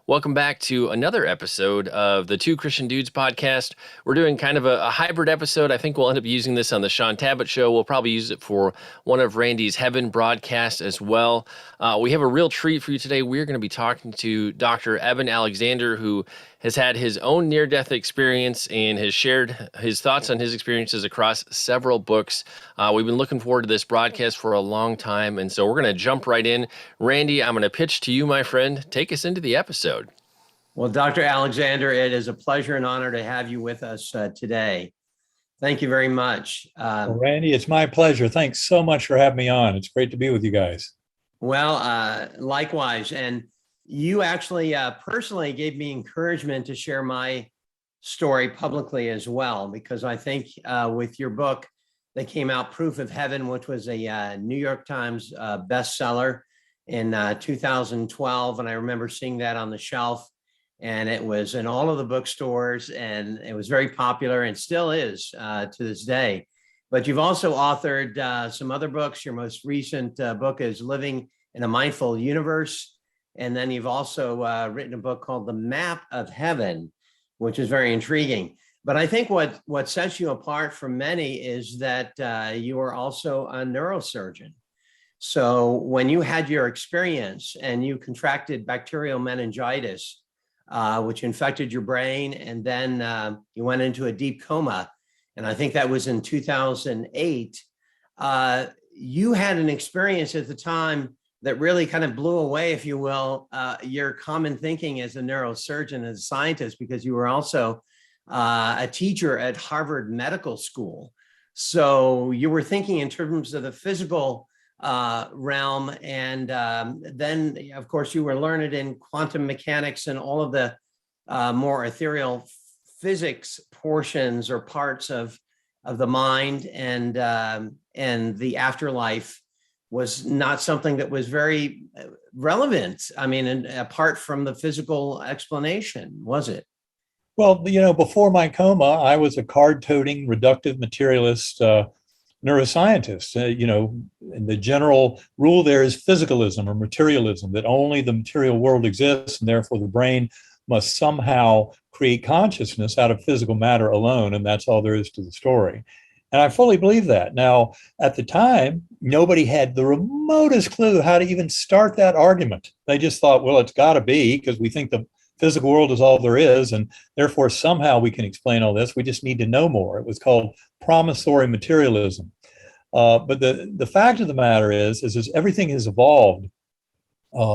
Welcome back to another episode of the Two Christian Dudes podcast. We're doing kind of a hybrid episode. I think we'll end up using this on the Sean Tabbitt Show. We'll probably use it for one of Randy's Heaven broadcasts as well. We have a real treat for you today. We're going to be talking to Dr. Eben Alexander, who has had his own near-death experience and has shared his thoughts on his experiences across several books. We've been looking forward to this broadcast for a long time, and so we're going to jump right in. Randy, I'm going to pitch to you, my friend. Take us into the episode. Well, Dr. Alexander, it is a pleasure and honor to have you with us today. Thank you very much. Well, Randy, it's my pleasure. Thanks so much for having me on. It's great to be with you guys. Well, likewise. And you actually personally gave me encouragement to share my story publicly as well, because I think with your book that came out, Proof of Heaven, which was a New York Times bestseller in 2012. And I remember seeing that on the shelf, and it was in all of the bookstores, and it was very popular and still is to this day. But you've also authored some other books. Your most recent book is Living in a Mindful Universe. And then you've also written a book called The Map of Heaven, which is very intriguing. But I think what sets you apart from many is that you are also a neurosurgeon. So when you had your experience and you contracted bacterial meningitis, which infected your brain, and then you went into a deep coma, and I think that was in 2008, you had an experience at the time that really kind of blew away, if you will, your common thinking as a neurosurgeon, as a scientist, because you were also a teacher at Harvard Medical School. So you were thinking in terms of the physical realm, and then, of course, you were learned in quantum mechanics and all of the more ethereal physics portions or parts of the mind, and the afterlife was not something that was very relevant. I mean, apart from the physical explanation, was it? Well, before my coma, I was a card-toting, reductive materialist neuroscientist. And the general rule there is physicalism or materialism, that only the material world exists, and therefore the brain must somehow create consciousness out of physical matter alone, and that's all there is to the story. And I fully believe that. Now, at the time, nobody had the remotest clue how to even start that argument. They just thought, well, it's got to be, because we think the physical world is all there is, and therefore somehow we can explain all this. We just need to know more. It was called promissory materialism. But the fact of the matter is everything has evolved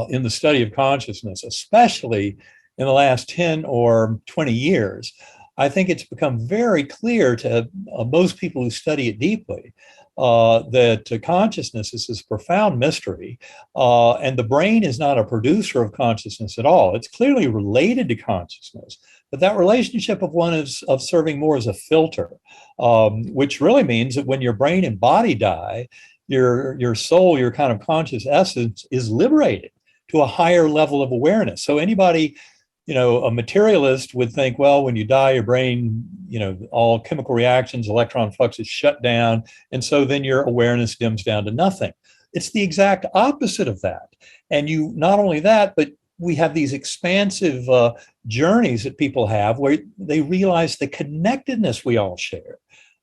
in the study of consciousness, especially in the last 10 or 20 years. I think it's become very clear to most people who study it deeply that consciousness is this profound mystery, and the brain is not a producer of consciousness at all. It's clearly related to consciousness, but that relationship of one is of serving more as a filter, which really means that when your brain and body die, your soul, your kind of conscious essence, is liberated to a higher level of awareness. So anybody, a materialist would think, well, when you die, your brain, all chemical reactions, electron flux is shut down. And so then your awareness dims down to nothing. It's the exact opposite of that. And not only that, but we have these expansive journeys that people have where they realize the connectedness we all share.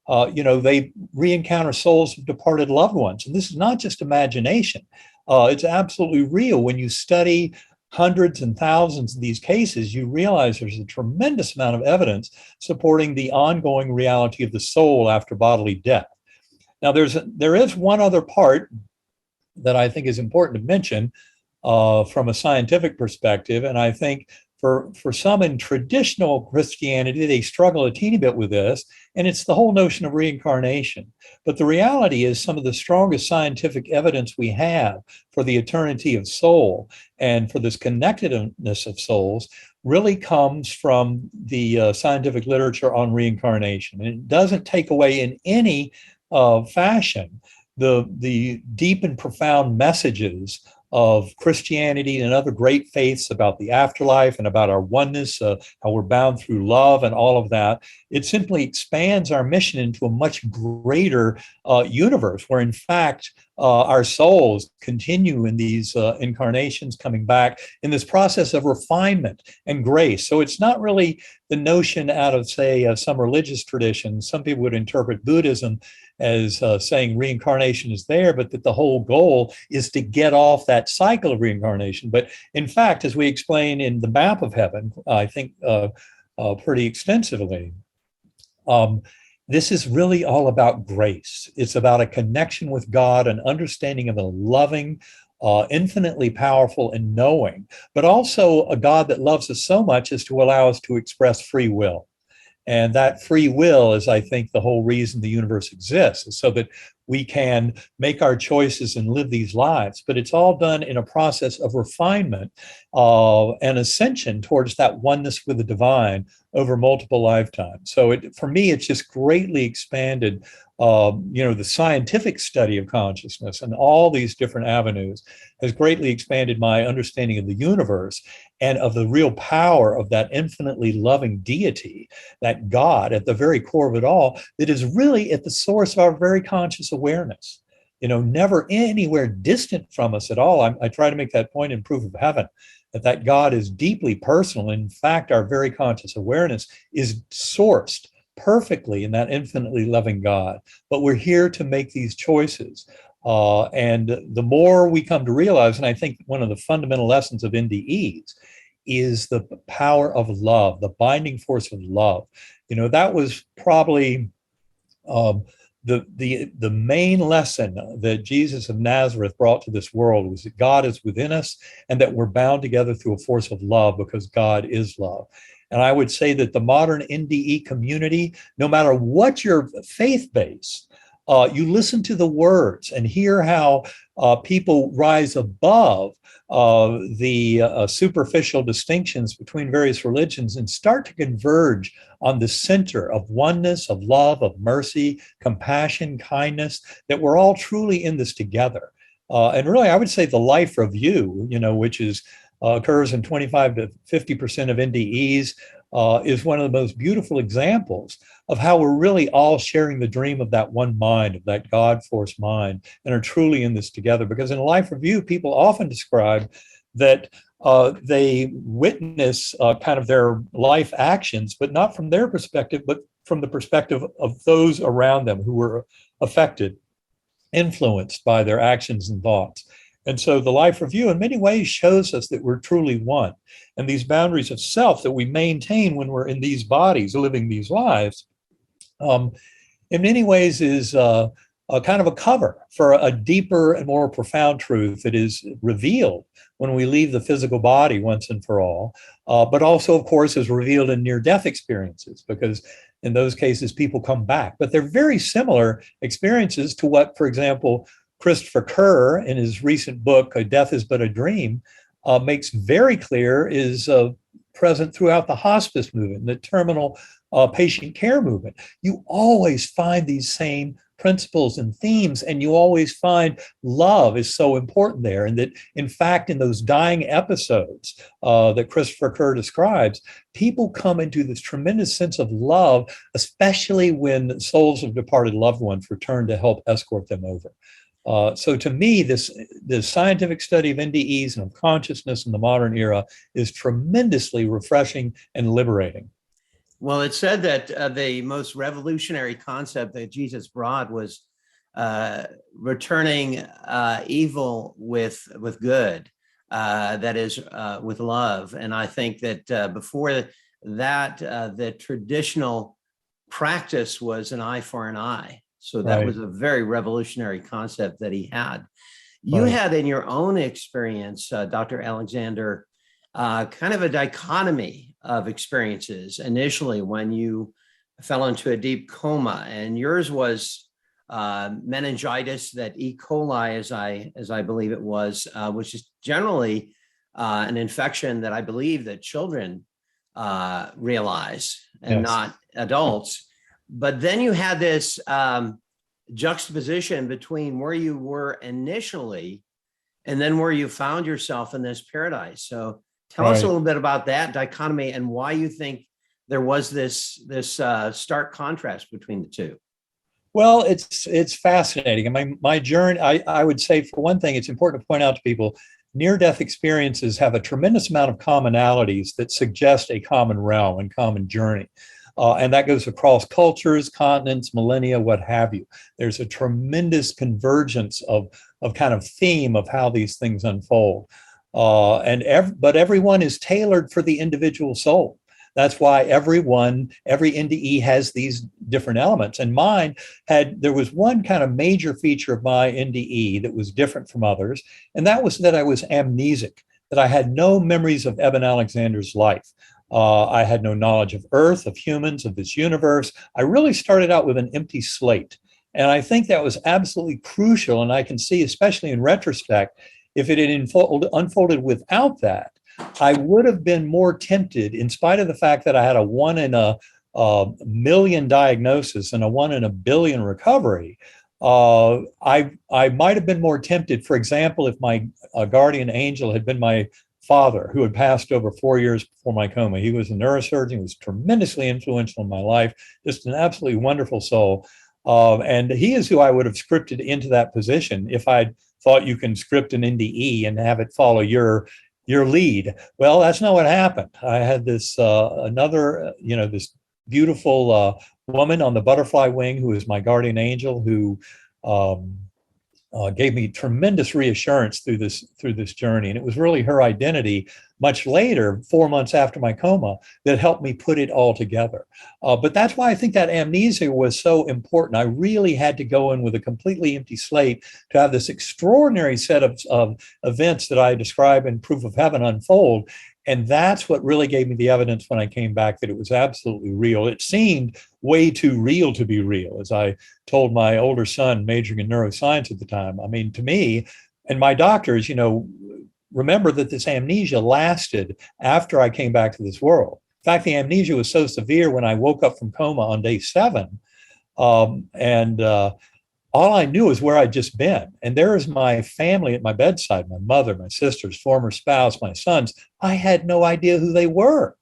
They re-encounter souls of departed loved ones. And this is not just imagination. It's absolutely real. When you study hundreds and thousands of these cases, you realize there's a tremendous amount of evidence supporting the ongoing reality of the soul after bodily death. Now, there is one other part that I think is important to mention from a scientific perspective, and I think for some in traditional Christianity, they struggle a teeny bit with this, and it's the whole notion of reincarnation. But the reality is some of the strongest scientific evidence we have for the eternity of soul and for this connectedness of souls really comes from the scientific literature on reincarnation. And it doesn't take away in any fashion the deep and profound messages of Christianity and other great faiths about the afterlife and about our oneness, how we're bound through love and all of that. It simply expands our mission into a much greater universe where, in fact, our souls continue in these incarnations coming back in this process of refinement and grace. So it's not really the notion out of, say, some religious traditions. Some people would interpret Buddhism as saying reincarnation is there, but that the whole goal is to get off that cycle of reincarnation. But in fact, as we explain in the map of heaven, I think pretty extensively, this is really all about grace. It's about a connection with God, an understanding of a loving, infinitely powerful and knowing, but also a God that loves us so much as to allow us to express free will. And that free will is, I think, the whole reason the universe exists, is so that we can make our choices and live these lives. But it's all done in a process of refinement and ascension towards that oneness with the divine over multiple lifetimes. So for me, it's just greatly expanded, the scientific study of consciousness and all these different avenues has greatly expanded my understanding of the universe and of the real power of that infinitely loving deity, that God at the very core of it all, that is really at the source of our very conscious awareness, never anywhere distant from us at all. I try to make that point in Proof of Heaven, that God is deeply personal. In fact, our very conscious awareness is sourced perfectly in that infinitely loving God. But we're here to make these choices. And the more we come to realize, and I think one of the fundamental lessons of NDEs is the power of love, the binding force of love. That was probably the main lesson that Jesus of Nazareth brought to this world, was that God is within us and that we're bound together through a force of love because God is love. And I would say that the modern NDE community, no matter what your faith base, you listen to the words and hear how people rise above the superficial distinctions between various religions and start to converge on the center of oneness, of love, of mercy, compassion, kindness, that we're all truly in this together. And really, I would say the life review, which is occurs in 25 to 50% of NDEs, is one of the most beautiful examples of how we're really all sharing the dream of that one mind, of that God force mind, and are truly in this together. Because in a life review, people often describe that they witness kind of their life actions, but not from their perspective, but from the perspective of those around them who were affected, influenced by their actions and thoughts. And so the life review in many ways shows us that we're truly one. And these boundaries of self that we maintain when we're in these bodies, living these lives, in many ways is a kind of a cover for a deeper and more profound truth that is revealed when we leave the physical body once and for all, but also, of course, is revealed in near-death experiences, because in those cases, people come back. But they're very similar experiences to what, for example, Christopher Kerr, in his recent book, Death is But a Dream, makes very clear is present throughout the hospice movement, the terminal patient care movement. You always find these same principles and themes, and you always find love is so important there. And that, in fact, in those dying episodes that Christopher Kerr describes, people come into this tremendous sense of love, especially when souls of departed loved ones return to help escort them over. So to me, this scientific study of NDEs and of consciousness in the modern era is tremendously refreshing and liberating. Well, it's said that the most revolutionary concept that Jesus brought was returning evil with good, that is, with love. And I think that before that, the traditional practice was an eye for an eye. So that was a very revolutionary concept that he had. You had in your own experience, Dr. Alexander, kind of a dichotomy of experiences initially when you fell into a deep coma, and yours was meningitis, that E. coli, as I believe it was, which is generally an infection that I believe that children realize and not adults. But then you had this juxtaposition between where you were initially and then where you found yourself in this paradise. So tell us a little bit about that dichotomy and why you think there was this stark contrast between the two. Well, it's fascinating. I mean, my journey, I would say, for one thing, it's important to point out to people, near-death experiences have a tremendous amount of commonalities that suggest a common realm and common journey. And that goes across cultures, continents, millennia, what have you. There's a tremendous convergence of kind of theme of how these things unfold. But everyone is tailored for the individual soul. That's why every NDE has these different elements. And there was one kind of major feature of my NDE that was different from others. And that was that I was amnesic, that I had no memories of Eben Alexander's life. I had no knowledge of Earth, of humans, of this universe. I really started out with an empty slate. And I think that was absolutely crucial. And I can see, especially in retrospect, if it had unfolded without that, I would have been more tempted, in spite of the fact that I had a 1 in a million diagnosis and a 1 in a billion recovery. I might have been more tempted, for example, if my guardian angel had been my father, who had passed over 4 years before my coma. He was a neurosurgeon. He was tremendously influential in my life, just an absolutely wonderful soul. And he is who I would have scripted into that position if I'd thought you can script an NDE and have it follow your lead. Well, that's not what happened. I had this this beautiful woman on the butterfly wing who is my guardian angel, who gave me tremendous reassurance through this journey. And it was really her identity much later, 4 months after my coma, that helped me put it all together. But that's why I think that amnesia was so important. I really had to go in with a completely empty slate to have this extraordinary set of events that I describe in Proof of Heaven unfold. And that's what really gave me the evidence when I came back that it was absolutely real. It seemed way too real to be real, as I told my older son, majoring in neuroscience at the time. I mean, to me, and my doctors, remember that this amnesia lasted after I came back to this world. In fact, the amnesia was so severe when I woke up from coma on day 7. All I knew is where I'd just been. And there is my family at my bedside, my mother, my sisters, former spouse, my sons. I had no idea who they were.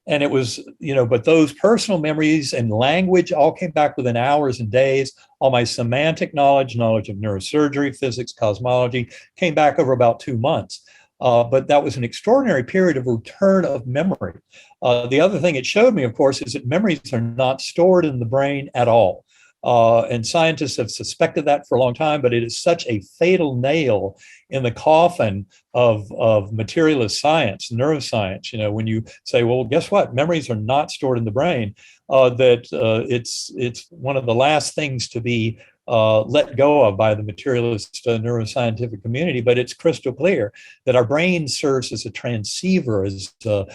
And it was, but those personal memories and language all came back within hours and days. All my semantic knowledge of neurosurgery, physics, cosmology, came back over about 2 months. But that was an extraordinary period of return of memory. The other thing it showed me, of course, is that memories are not stored in the brain at all. And scientists have suspected that for a long time, but it is such a fatal nail in the coffin of materialist science, neuroscience. When you say, well, guess what? Memories are not stored in the brain, that it's one of the last things to be let go of by the materialist neuroscientific community. But it's crystal clear that our brain serves as a transceiver, as a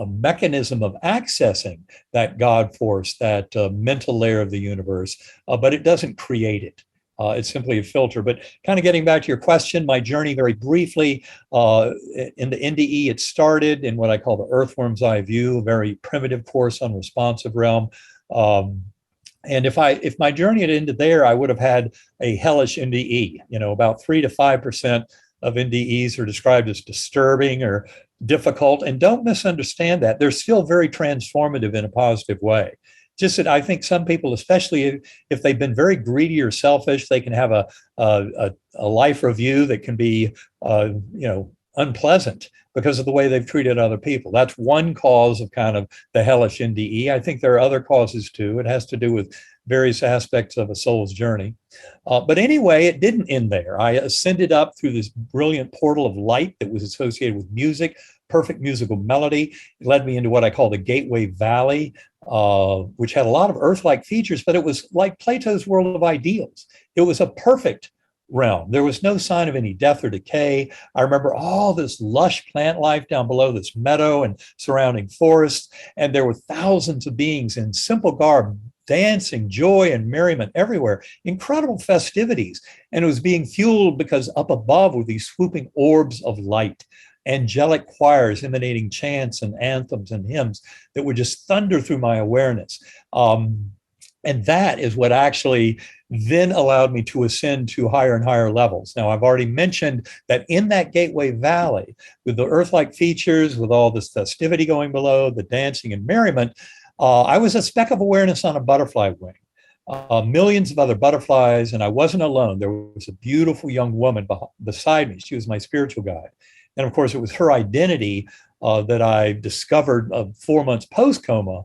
mechanism of accessing that God force, that mental layer of the universe, but it doesn't create it. It's simply a filter. But kind of getting back to your question, my journey very briefly, in the NDE, it started in what I call the earthworm's eye view, a very primitive course on responsive realm. And if my journey had ended there, I would have had a hellish NDE. About 3 to 5% of NDEs are described as disturbing or difficult. And don't misunderstand that. They're still very transformative in a positive way. Just that I think some people, especially if they've been very greedy or selfish, they can have a life review that can be, unpleasant because of the way they've treated other people. That's one cause of kind of the hellish NDE. I think there are other causes too. It has to do with various aspects of a soul's journey. But anyway, it didn't end there. I ascended up through this brilliant portal of light that was associated with music, perfect musical melody. It led me into what I call the Gateway Valley, which had a lot of Earth-like features, but it was like Plato's world of ideals. It was a perfect realm. There was no sign of any death or decay. I remember all this lush plant life down below this meadow and surrounding forests, and there were thousands of beings in simple garb, dancing, joy, and merriment everywhere. Incredible festivities. And it was being fueled because up above were these swooping orbs of light, angelic choirs emanating chants and anthems and hymns that would just thunder through my awareness. And that is what actually then allowed me to ascend to higher and higher levels. Now, I've already mentioned that in that Gateway Valley, with the earth-like features, with all this festivity going below, the dancing and merriment, I was a speck of awareness on a butterfly wing. Millions of other butterflies, and I wasn't alone. There was a beautiful young woman beside me. She was my spiritual guide. And of course, it was her identity that I discovered 4 months post-coma,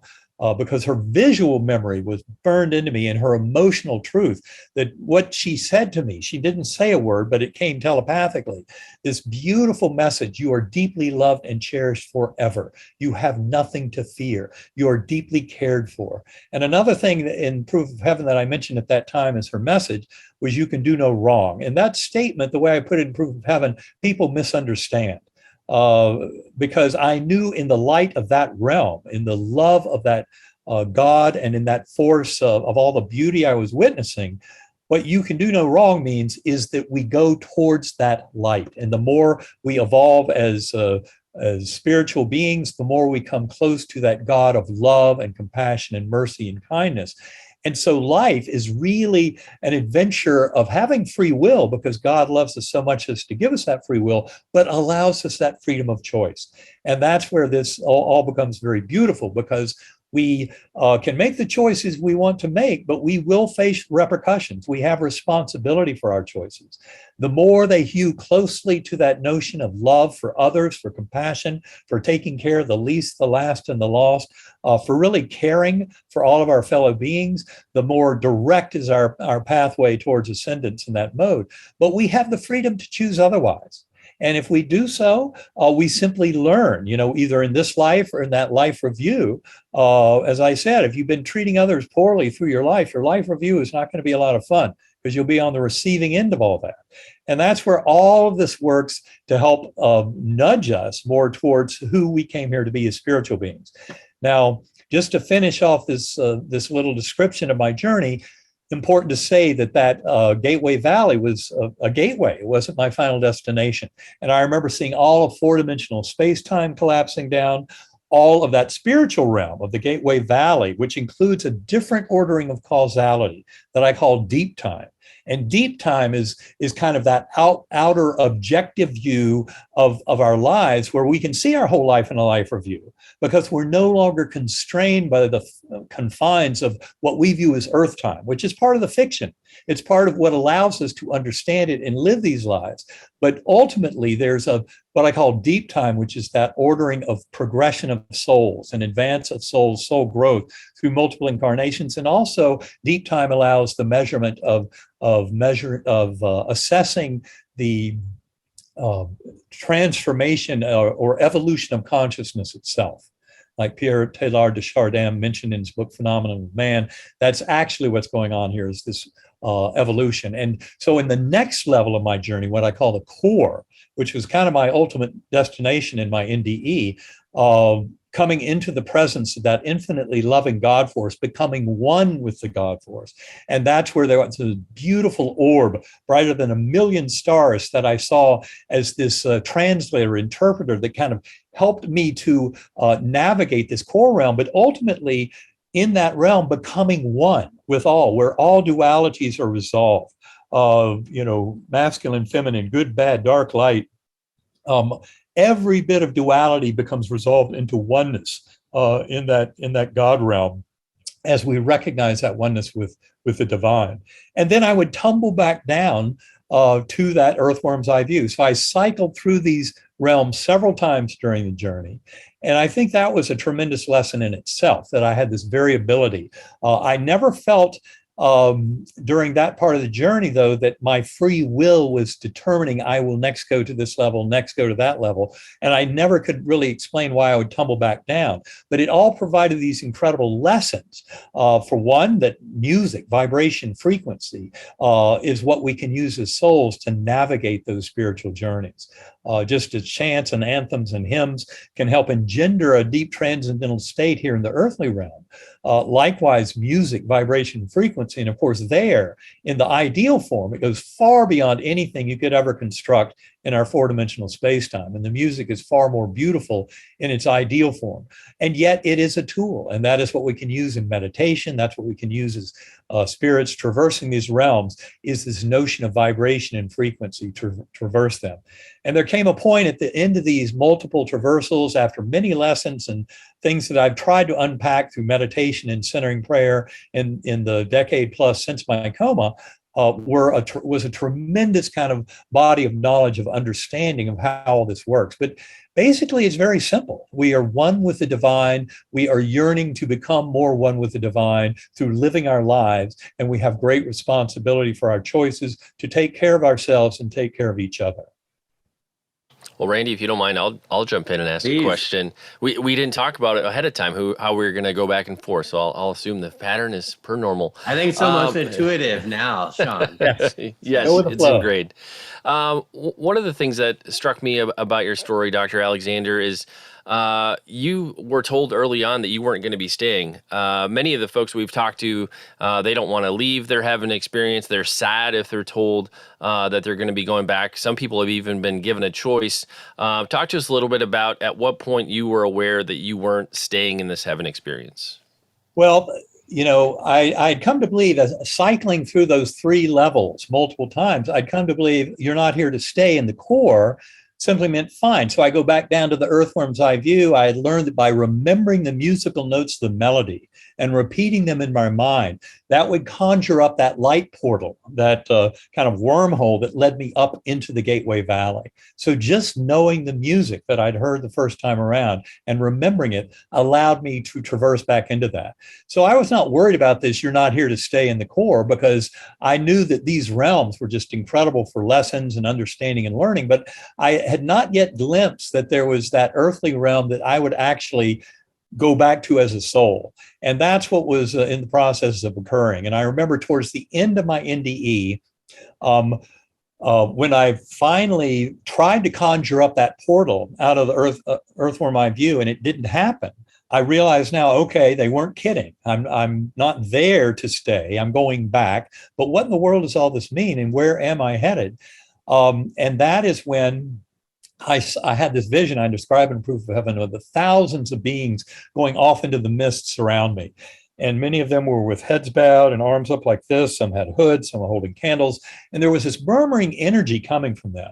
because her visual memory was burned into me, and her emotional truth, that what she said to me, she didn't say a word, but it came telepathically. This beautiful message: you are deeply loved and cherished forever. You have nothing to fear. You are deeply cared for. And another thing in Proof of Heaven that I mentioned at that time as her message was, you can do no wrong. And that statement, the way I put it in Proof of Heaven, people misunderstand. Because I knew in the light of that realm, in the love of that God, and in that force of all the beauty I was witnessing, what you can do no wrong means is that we go towards that light. And the more we evolve as spiritual beings, the more we come close to that God of love and compassion and mercy and kindness. And so life is really an adventure of having free will, because God loves us so much as to give us that free will, but allows us that freedom of choice. And that's where this all becomes very beautiful, because we can make the choices we want to make, but we will face repercussions. We have responsibility for our choices. The more they hew closely to that notion of love for others, for compassion, for taking care of the least, the last, and the lost, for really caring for all of our fellow beings, the more direct is our pathway towards ascendance in that mode. But we have the freedom to choose otherwise. And if we do so, we simply learn, either in this life or in that life review. As I said, if you've been treating others poorly through your life review is not going to be a lot of fun, because you'll be on the receiving end of all that. And that's where all of this works to help nudge us more towards who we came here to be as spiritual beings. Now, just to finish off this little description of my journey, important to say that Gateway Valley was a gateway. It wasn't my final destination. And I remember seeing all of four-dimensional space-time collapsing down, all of that spiritual realm of the Gateway Valley, which includes a different ordering of causality that I call deep time. And deep time is kind of that outer objective view of our lives, where we can see our whole life in a life review, because we're no longer constrained by the confines of what we view as earth time, which is part of the fiction. It's part of what allows us to understand it and live these lives. But ultimately, there's what I call deep time, which is that ordering of progression of souls and advance of souls, soul growth through multiple incarnations. And also, deep time allows the measurement of assessing the transformation or evolution of consciousness itself. Like Pierre Teilhard de Chardin mentioned in his book, Phenomenon of Man, that's actually what's going on here, is this evolution. And so in the next level of my journey, what I call the core, which was kind of my ultimate destination in my NDE, coming into the presence of that infinitely loving God force, becoming one with the God force. And that's where there was a beautiful orb, brighter than 1,000,000 stars, that I saw as this translator, interpreter, that kind of helped me to navigate this core realm, but ultimately in that realm becoming one with all, where all dualities are resolved, masculine, feminine, good, bad, dark, light. Every bit of duality becomes resolved into oneness in that God realm, as we recognize that oneness with the divine. And then I would tumble back down to that earthworm's eye view. So I cycled through these realms several times during the journey. And I think that was a tremendous lesson in itself, that I had this variability. I never felt during that part of the journey, though, that my free will was determining I will next go to this level, next go to that level. And I never could really explain why I would tumble back down. But it all provided these incredible lessons. For one, that music, vibration, frequency is what we can use as souls to navigate those spiritual journeys. Just as chants and anthems and hymns can help engender a deep transcendental state here in the earthly realm. Likewise, music, vibration, frequency, and of course there, in the ideal form, it goes far beyond anything you could ever construct in our four-dimensional space-time. And the music is far more beautiful in its ideal form. And yet it is a tool. And that is what we can use in meditation. That's what we can use as spirits traversing these realms, is this notion of vibration and frequency to traverse them. And there came a point at the end of these multiple traversals, after many lessons and things that I've tried to unpack through meditation and centering prayer in the decade plus since my coma, was a tremendous kind of body of knowledge, of understanding of how all this works. But basically, it's very simple. We are one with the divine. We are yearning to become more one with the divine through living our lives. And we have great responsibility for our choices to take care of ourselves and take care of each other. Well, Randy, if you don't mind, I'll jump in and ask a question. We didn't talk about it ahead of time, how we were going to go back and forth. So I'll assume the pattern is per normal. I think it's almost intuitive now, Sean. Yes, it's ingrained. One of the things that struck me about your story, Dr. Alexander, is you were told early on that you weren't going to be staying. Many of the folks we've talked to, they don't want to leave their heaven experience. They're sad if they're told that they're going to be going back. Some people have even been given a choice. Talk to us a little bit about at what point you were aware that you weren't staying in this heaven experience. Well, I'd come to believe, as cycling through those three levels multiple times, I'd come to believe you're not here to stay in the core simply meant fine. So I go back down to the earthworm's eye view. I had learned that by remembering the musical notes of the melody and repeating them in my mind, that would conjure up that light portal, that kind of wormhole that led me up into the Gateway Valley. So just knowing the music that I'd heard the first time around and remembering it allowed me to traverse back into that. So I was not worried about this, you're not here to stay in the core, because I knew that these realms were just incredible for lessons and understanding and learning. But I had not yet glimpsed that there was that earthly realm that I would actually go back to as a soul. And that's what was in the process of occurring. And I remember towards the end of my NDE, when I finally tried to conjure up that portal out of the earthworm eye view, and it didn't happen, I realized now, okay, they weren't kidding. I'm not there to stay. I'm going back. But what in the world does all this mean? And where am I headed? And that is when I had this vision I describe in Proof of Heaven of the thousands of beings going off into the mists around me. And many of them were with heads bowed and arms up like this. Some had hoods, some were holding candles. And there was this murmuring energy coming from them.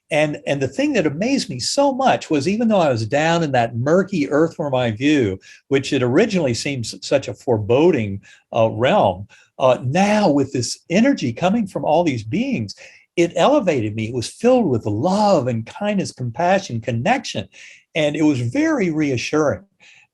And the thing that amazed me so much was, even though I was down in that murky earthworm eye view, which had originally seemed such a foreboding realm, now with this energy coming from all these beings, it elevated me. It was filled with love and kindness, compassion, connection. And it was very reassuring.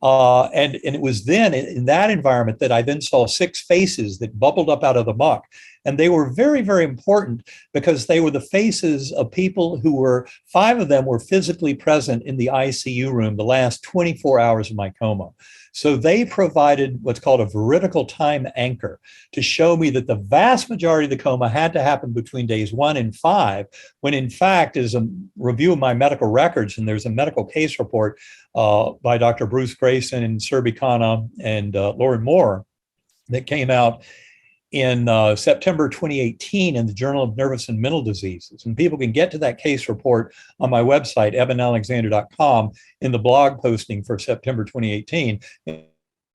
And it was then in that environment that I then saw 6 faces that bubbled up out of the muck. And they were very, very important because they were the faces of people who were, 5 of them were physically present in the ICU room the last 24 hours of my coma. So they provided what's called a veridical time anchor to show me that the vast majority of the coma had to happen between days 1 and 5, when in fact, as a review of my medical records, and there's a medical case report by Dr. Bruce Grayson and Serbi Khanna and Lauren Moore that came out in September 2018 in the Journal of Nervous and Mental Diseases. And people can get to that case report on my website, ebenalexander.com, in the blog posting for September 2018. In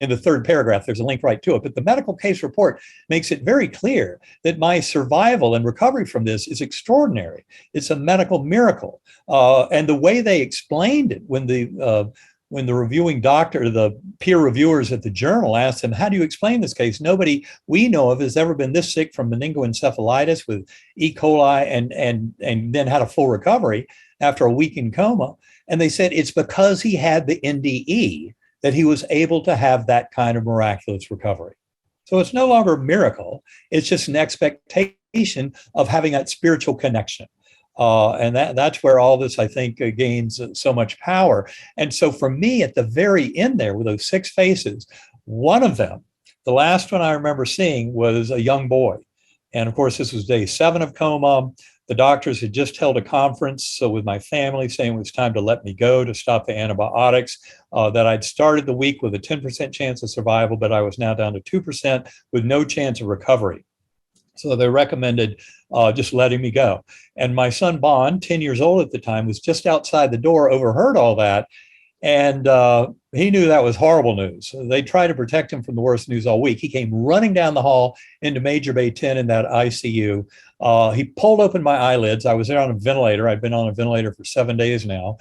the 3rd paragraph, there's a link right to it. But the medical case report makes it very clear that my survival and recovery from this is extraordinary. It's a medical miracle. And the way they explained it when the reviewing doctor, the peer reviewers at the journal asked him, how do you explain this case? Nobody we know of has ever been this sick from meningoencephalitis with E. coli and then had a full recovery after a week in coma. And they said it's because he had the NDE that he was able to have that kind of miraculous recovery. So it's no longer a miracle. It's just an expectation of having that spiritual connection. And that's where all this, I think, gains so much power. And so for me, at the very end there, with those 6 faces, one of them, the last one I remember seeing, was a young boy. And of course, this was day 7 of coma. The doctors had just held a conference with my family saying it was time to let me go to stop the antibiotics, that I'd started the week with a 10% chance of survival, but I was now down to 2% with no chance of recovery. So they recommended just letting me go. And my son Bond, 10 years old at the time, was just outside the door, overheard all that. And he knew that was horrible news. So they tried to protect him from the worst news all week. He came running down the hall into Major Bay 10 in that ICU. He pulled open my eyelids. I was there on a ventilator. I'd been on a ventilator for 7 days now.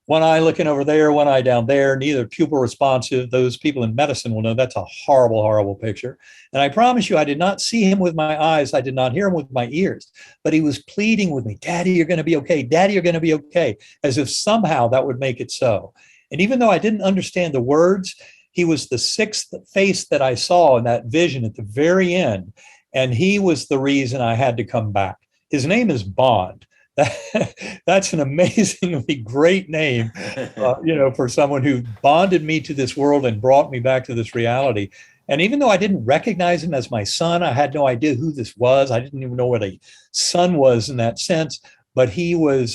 One eye looking over there, one eye down there, neither pupil responsive. Those people in medicine will know that's a horrible, horrible picture. And I promise you, I did not see him with my eyes. I did not hear him with my ears, but he was pleading with me, Daddy, you're going to be okay. Daddy, you're going to be okay. As if somehow that would make it so. And even though I didn't understand the words, he was the sixth face that I saw in that vision at the very end. And he was the reason I had to come back. His name is Bond. That's an amazingly great name, for someone who bonded me to this world and brought me back to this reality. And even though I didn't recognize him as my son, I had no idea who this was. I didn't even know what a son was in that sense, but he was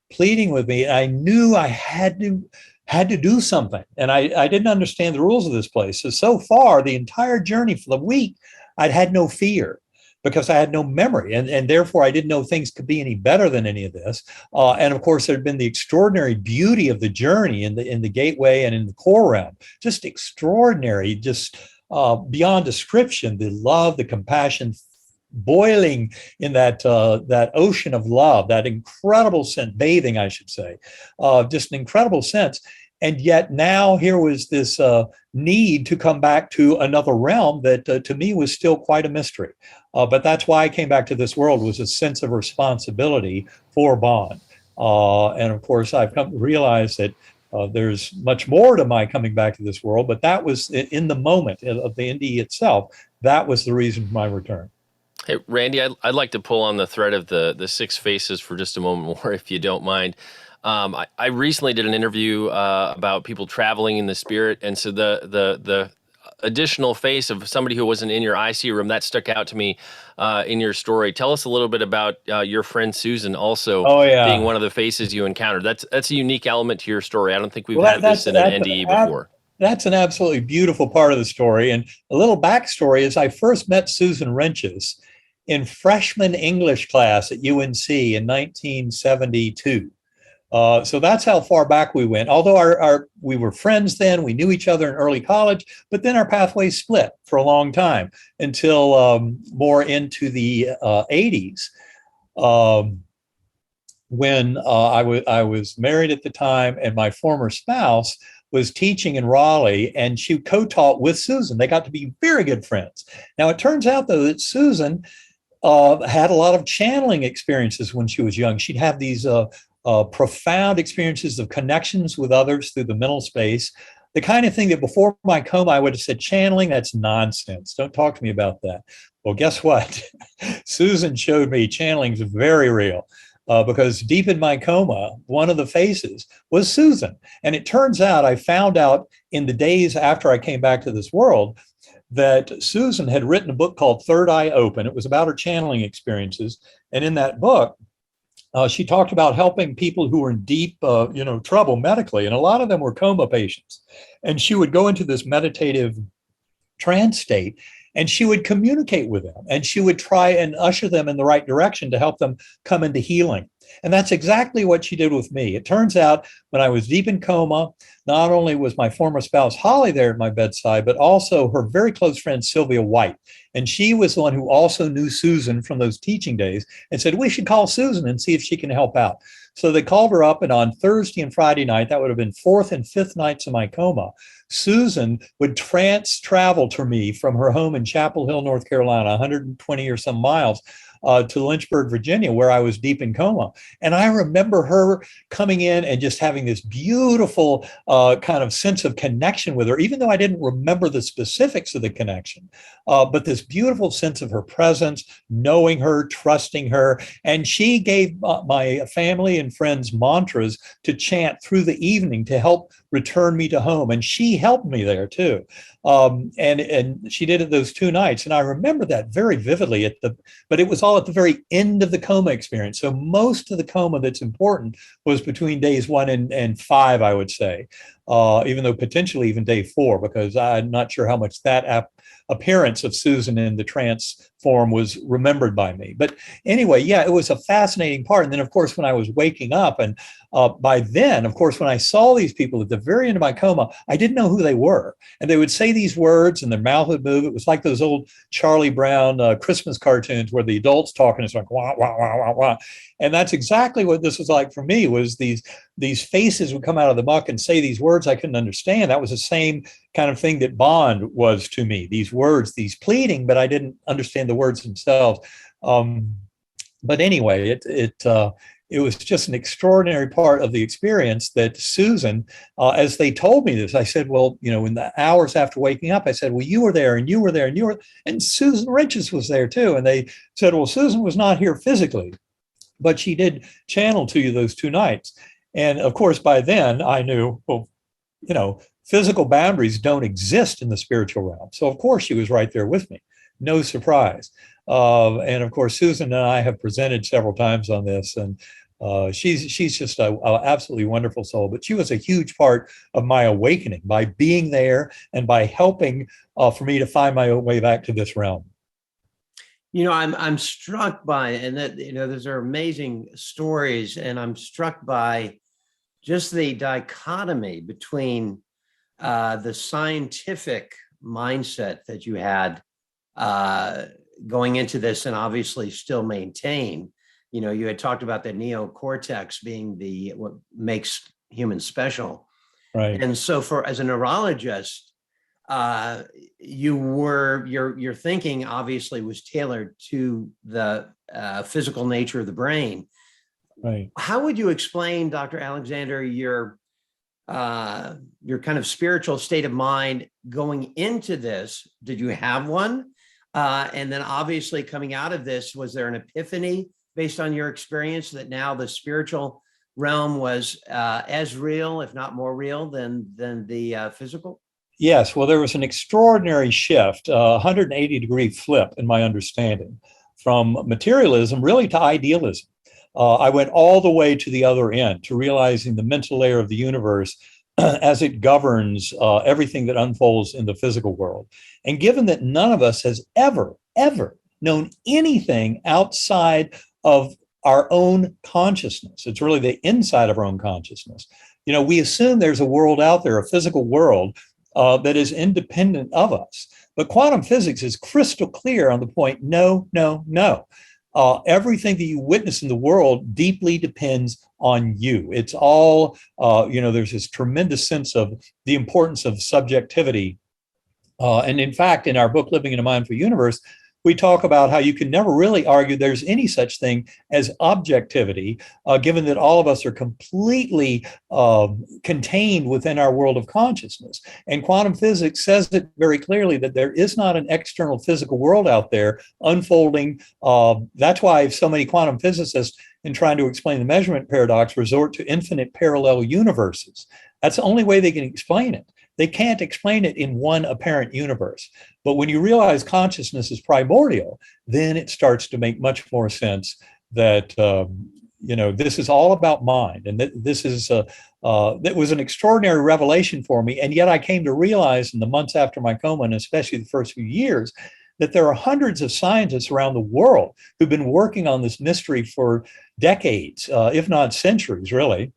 pleading with me. I knew I had to do something. And I didn't understand the rules of this place. So far, the entire journey for the week, I'd had no fear, because I had no memory, and therefore I didn't know things could be any better than any of this. And of course, there had been the extraordinary beauty of the journey in the gateway and in the core realm, just extraordinary, just beyond description. The love, the compassion, boiling in that ocean of love, that incredible sense, bathing, I should say, just an incredible sense. And yet now here was this need to come back to another realm that to me was still quite a mystery. But that's why I came back to this world, was a sense of responsibility for Bond. And of course, I've come to realize that there's much more to my coming back to this world, but that was in the moment of the NDE itself. That was the reason for my return. Hey, Randy, I'd like to pull on the thread of the six faces for just a moment more, if you don't mind. I recently did an interview about people traveling in the spirit, and so the additional face of somebody who wasn't in your ICU room, that stuck out to me in your story. Tell us a little bit about your friend Susan also being one of the faces you encountered. That's a unique element to your story. I don't think we've had this in an NDE before. That's an absolutely beautiful part of the story. And a little backstory is I first met Susan Renches in freshman English class at UNC in 1972. So that's how far back we went. Although we were friends then, we knew each other in early college, but then our pathways split for a long time until more into the 80s, when I was married at the time, and my former spouse was teaching in Raleigh, and she co-taught with Susan. They got to be very good friends. Now, it turns out, though, that Susan had a lot of channeling experiences when she was young. She'd have these profound experiences of connections with others through the mental space, the kind of thing that before my coma, I would have said, channeling, that's nonsense. Don't talk to me about that. Well, guess what? Susan showed me channeling's very real, because deep in my coma, one of the faces was Susan. And it turns out, I found out in the days after I came back to this world, that Susan had written a book called Third Eye Open. It was about her channeling experiences. And in that book, she talked about helping people who were in deep, trouble medically, and a lot of them were coma patients. And she would go into this meditative trance state, and she would communicate with them, and she would try and usher them in the right direction to help them come into healing. And that's exactly what she did with me. It turns out, when I was deep in coma, not only was my former spouse Holly there at my bedside, but also her very close friend Sylvia White. And she was the one who also knew Susan from those teaching days and said, we should call Susan and see if she can help out. So they called her up, and on Thursday and Friday night, that would have been fourth and fifth nights of my coma, Susan would travel to me from her home in Chapel Hill, North Carolina, 120 or some miles, to Lynchburg, Virginia, where I was deep in coma. And I remember her coming in and just having this beautiful kind of sense of connection with her, even though I didn't remember the specifics of the connection, but this beautiful sense of her presence, knowing her, trusting her. And she gave my family and friends mantras to chant through the evening to help return me to home. And she helped me there too. And she did it those 2 nights. And I remember that very vividly but it was all at the very end of the coma experience. So most of the coma that's important was between days 1 and 5, I would say, even though potentially even day 4, because I'm not sure how much that appearance of Susan in the trance form was remembered by me. But anyway, yeah, it was a fascinating part. And then, of course, when I was waking up, and by then, of course, when I saw these people at the very end of my coma, I didn't know who they were. And they would say these words and their mouth would move. It was like those old Charlie Brown Christmas cartoons where the adults talking, it's like, wah, wah, wah, wah, wah. And that's exactly what this was like for me, was these faces would come out of the muck and say these words I couldn't understand. That was the same kind of thing that Bond was to me, these words, these pleading, but I didn't understand the words themselves. But anyway, it was just an extraordinary part of the experience that Susan, as they told me this, I said, well, in the hours after waking up, I said, well, you were there and you were there and you were, and Susan Riches was there too. And they said, well, Susan was not here physically, but she did channel to you those 2 nights. And of course, by then I knew, well, physical boundaries don't exist in the spiritual realm. So of course she was right there with me. No surprise. And of course, Susan and I have presented several times on this, and she's just a absolutely wonderful soul. But she was a huge part of my awakening by being there and by helping for me to find my own way back to this realm. I'm struck by, and that, those are amazing stories, and I'm struck by just the dichotomy between the scientific mindset that you had going into this, and obviously still maintain. You had talked about the neocortex being what makes humans special, right? And so, as a neurologist, your thinking obviously was tailored to the physical nature of the brain. Right. How would you explain, Dr. Alexander, your kind of spiritual state of mind going into this? Did you have one? And then obviously coming out of this, was there an epiphany based on your experience that now the spiritual realm was as real, if not more real than the physical? Yes, well, there was an extraordinary shift, 180-degree flip in my understanding from materialism really to idealism. I went all the way to the other end, to realizing the mental layer of the universe as it governs everything that unfolds in the physical world. And given that none of us has ever known anything outside of our own consciousness, it's really the inside of our own consciousness. We assume there's a world out there, a physical world, that is independent of us. But quantum physics is crystal clear on the point, no. Everything that you witness in the world deeply depends on you. It's all, there's this tremendous sense of the importance of subjectivity. And in fact, in our book, Living in a Mindful Universe, we talk about how you can never really argue there's any such thing as objectivity, given that all of us are completely contained within our world of consciousness. And quantum physics says it very clearly that there is not an external physical world out there unfolding. That's why so many quantum physicists, in trying to explain the measurement paradox, resort to infinite parallel universes. That's the only way they can explain it. They can't explain it in one apparent universe. But when you realize consciousness is primordial, then it starts to make much more sense that, this is all about mind. And that was an extraordinary revelation for me. And yet I came to realize in the months after my coma, and especially the first few years, that there are hundreds of scientists around the world who've been working on this mystery for decades, if not centuries, really.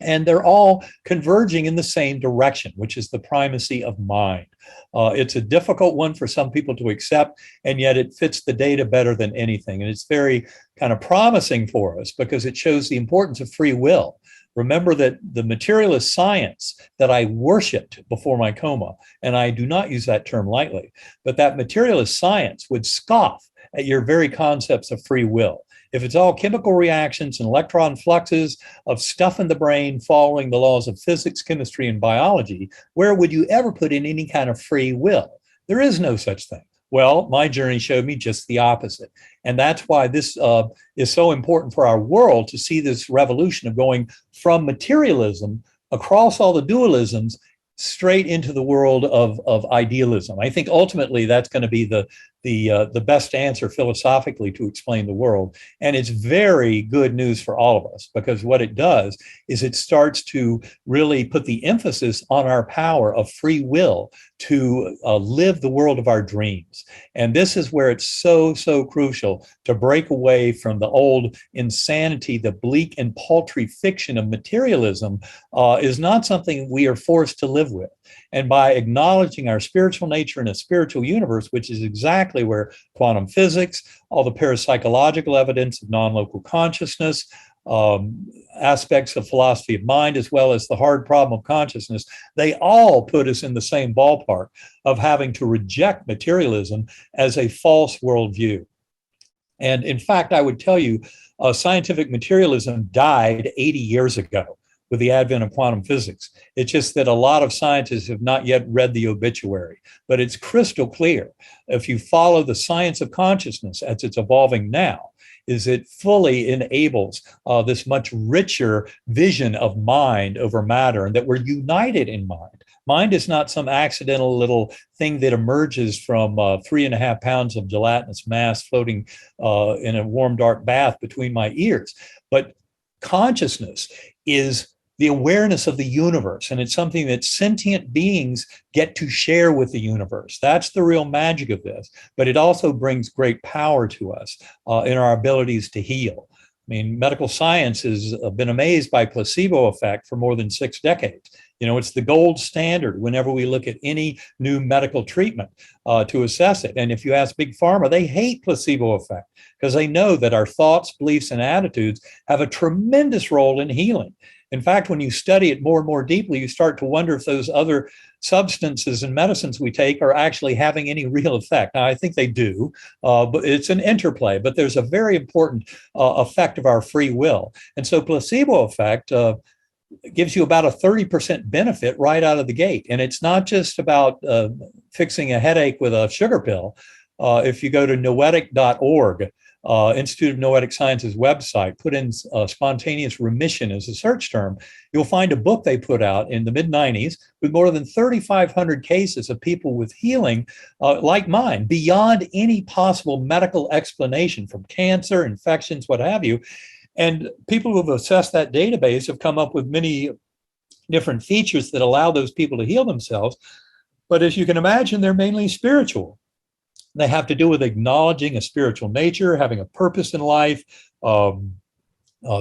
And they're all converging in the same direction, which is the primacy of mind. It's a difficult one for some people to accept, and yet it fits the data better than anything. And it's very kind of promising for us because it shows the importance of free will. Remember that the materialist science that I worshiped before my coma, and I do not use that term lightly, but that materialist science would scoff at your very concepts of free will. If it's all chemical reactions and electron fluxes of stuff in the brain following the laws of physics, chemistry, and biology, where would you ever put in any kind of free will? There is no such thing. Well, my journey showed me just the opposite. And that's why this is so important for our world, to see this revolution of going from materialism across all the dualisms straight into the world of idealism. I think ultimately that's going to be the the best answer philosophically to explain the world. And it's very good news for all of us, because what it does is it starts to really put the emphasis on our power of free will to live the world of our dreams. And this is where it's so, so crucial to break away from the old insanity, the bleak and paltry fiction of materialism is not something we are forced to live with. And by acknowledging our spiritual nature in a spiritual universe, which is exactly where quantum physics, all the parapsychological evidence of non-local consciousness, aspects of philosophy of mind, as well as the hard problem of consciousness, they all put us in the same ballpark of having to reject materialism as a false worldview. And in fact, I would tell you, scientific materialism died 80 years ago with the advent of quantum physics. It's just that a lot of scientists have not yet read the obituary, but it's crystal clear. If you follow the science of consciousness as it's evolving now, is it fully enables this much richer vision of mind over matter, and that we're united in mind. Mind is not some accidental little thing that emerges from 3.5 pounds of gelatinous mass floating in a warm, dark bath between my ears. But consciousness is the awareness of the universe, and it's something that sentient beings get to share with the universe. That's the real magic of this. But it also brings great power to us in our abilities to heal. I mean, medical science has been amazed by placebo effect for more than 6 decades. You know, it's the gold standard whenever we look at any new medical treatment to assess it. And if you ask Big Pharma, they hate placebo effect because they know that our thoughts, beliefs, and attitudes have a tremendous role in healing. In fact, when you study it more and more deeply, you start to wonder if those other substances and medicines we take are actually having any real effect. Now, I think they do, but it's an interplay. But there's a very important effect of our free will. And so placebo effect gives you about a 30% benefit right out of the gate. And it's not just about fixing a headache with a sugar pill. If you go to noetic.org, Institute of Noetic Sciences website, put in spontaneous remission as a search term, you'll find a book they put out in the mid-90s with more than 3,500 cases of people with healing like mine, beyond any possible medical explanation, from cancer, infections, what have you. And people who have assessed that database have come up with many different features that allow those people to heal themselves. But as you can imagine, they're mainly spiritual. They have to do with acknowledging a spiritual nature, having a purpose in life,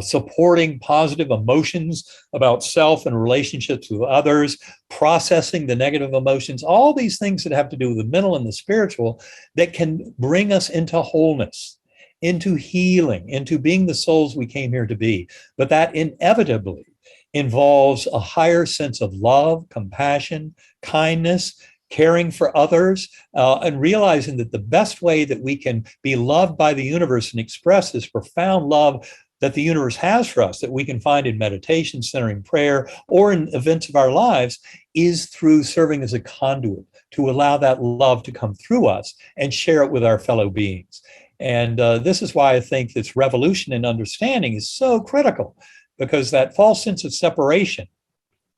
supporting positive emotions about self and relationships with others, processing the negative emotions, all these things that have to do with the mental and the spiritual that can bring us into wholeness, into healing, into being the souls we came here to be. But that inevitably involves a higher sense of love, compassion, kindness, caring for others, and realizing that the best way that we can be loved by the universe and express this profound love that the universe has for us, that we can find in meditation, centering prayer, or in events of our lives, is through serving as a conduit to allow that love to come through us and share it with our fellow beings. And this is why I think this revolution in understanding is so critical, because that false sense of separation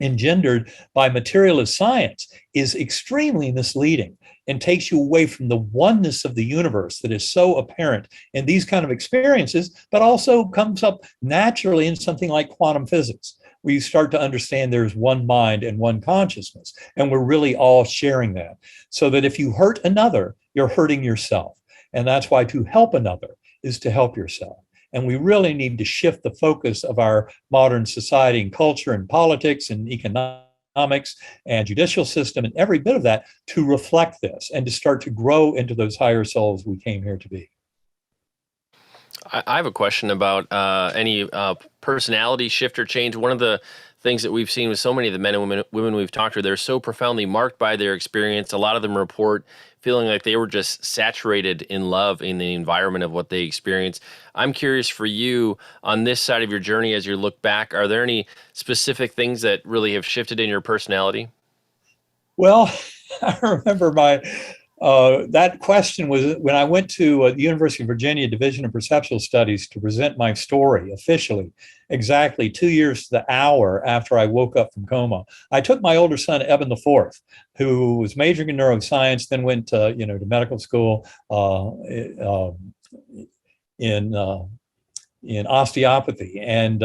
engendered by materialist science is extremely misleading and takes you away from the oneness of the universe that is so apparent in these kind of experiences, but also comes up naturally in something like quantum physics, where you start to understand there's one mind and one consciousness, and we're really all sharing that. So that if you hurt another, you're hurting yourself. And that's why to help another is to help yourself. And we really need to shift the focus of our modern society and culture and politics and economics and judicial system and every bit of that to reflect this and to start to grow into those higher souls we came here to be. I have a question about any personality shift or change. One of the things that we've seen with so many of the men and women we've talked to, they're so profoundly marked by their experience. A lot of them report feeling like they were just saturated in love in the environment of what they experienced. I'm curious for you on this side of your journey, as you look back, are there any specific things that really have shifted in your personality? Well, I remember my that question was when I went to the University of Virginia Division of Perceptual Studies to present my story officially, exactly 2 years to the hour after I woke up from coma. I took my older son, Eben IV, who was majoring in neuroscience, then went to medical school in osteopathy. And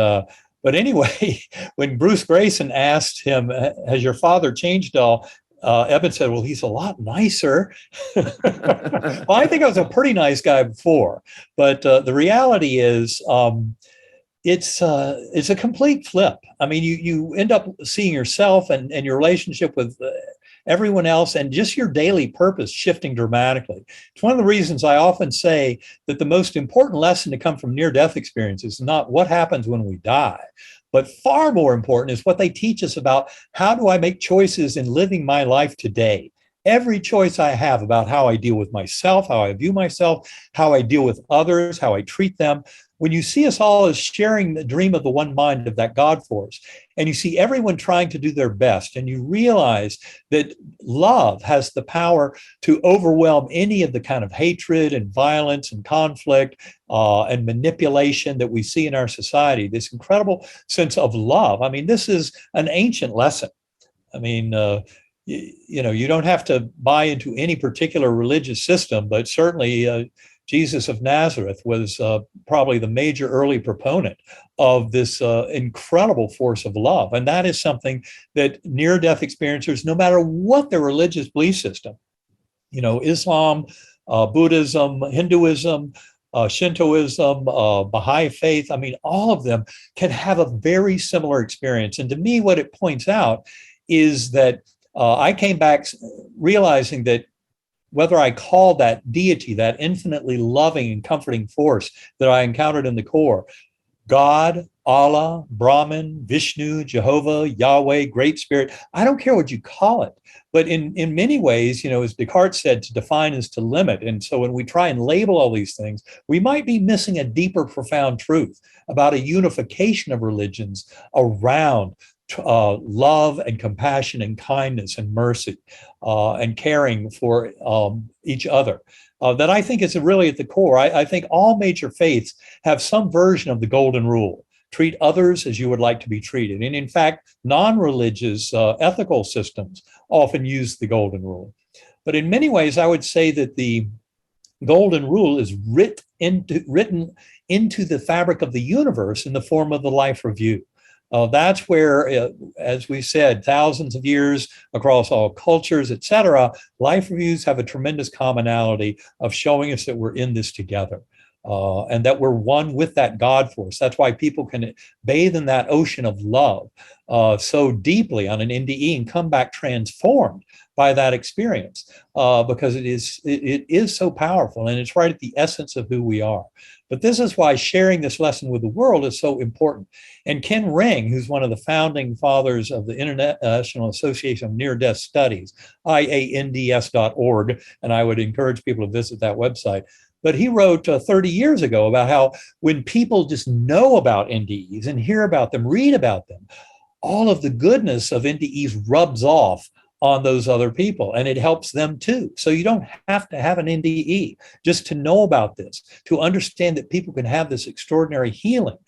but anyway, when Bruce Grayson asked him, "Has your father changed at all?" Eben said, "Well, he's a lot nicer." Well, I think I was a pretty nice guy before, but the reality is, it's a complete flip. I mean, you end up seeing yourself and your relationship with everyone else and just your daily purpose shifting dramatically. It's one of the reasons I often say that the most important lesson to come from near-death experiences is not what happens when we die, but far more important is what they teach us about how do I make choices in living my life today. Every choice I have about how I deal with myself, how I view myself, how I deal with others, how I treat them. When you see us all as sharing the dream of the one mind of that God force, and you see everyone trying to do their best, and you realize that love has the power to overwhelm any of the kind of hatred and violence and conflict and manipulation that we see in our society, this incredible sense of love. I mean, this is an ancient lesson. I mean, you don't have to buy into any particular religious system, but certainly Jesus of Nazareth was probably the major early proponent of this incredible force of love. And that is something that near-death experiencers, no matter what their religious belief system, Islam, Buddhism, Hinduism, Shintoism, Baha'i faith, I mean, all of them can have a very similar experience. And to me, what it points out is that I came back realizing that whether I call that deity, that infinitely loving and comforting force that I encountered in the core, God, Allah, Brahman, Vishnu, Jehovah, Yahweh, Great Spirit, I don't care what you call it. But in many ways, as Descartes said, to define is to limit. And so when we try and label all these things, we might be missing a deeper, profound truth about a unification of religions around love and compassion and kindness and mercy and caring for each other. That I think is really at the core. I think all major faiths have some version of the golden rule. Treat others as you would like to be treated. And in fact, non-religious ethical systems often use the golden rule. But in many ways, I would say that the golden rule is written into the fabric of the universe in the form of the life review. That's where, as we said, thousands of years across all cultures, et cetera, life reviews have a tremendous commonality of showing us that we're in this together and that we're one with that God force. That's why people can bathe in that ocean of love so deeply on an NDE and come back transformed by that experience because it is so powerful and it's right at the essence of who we are. But this is why sharing this lesson with the world is so important. And Ken Ring, who's one of the founding fathers of the International Association of Near-Death Studies, IANDS.org, and I would encourage people to visit that website. But he wrote 30 years ago about how when people just know about NDEs and hear about them, read about them, all of the goodness of NDEs rubs off on those other people, and it helps them too. So you don't have to have an NDE just to know about this, to understand that people can have this extraordinary healing,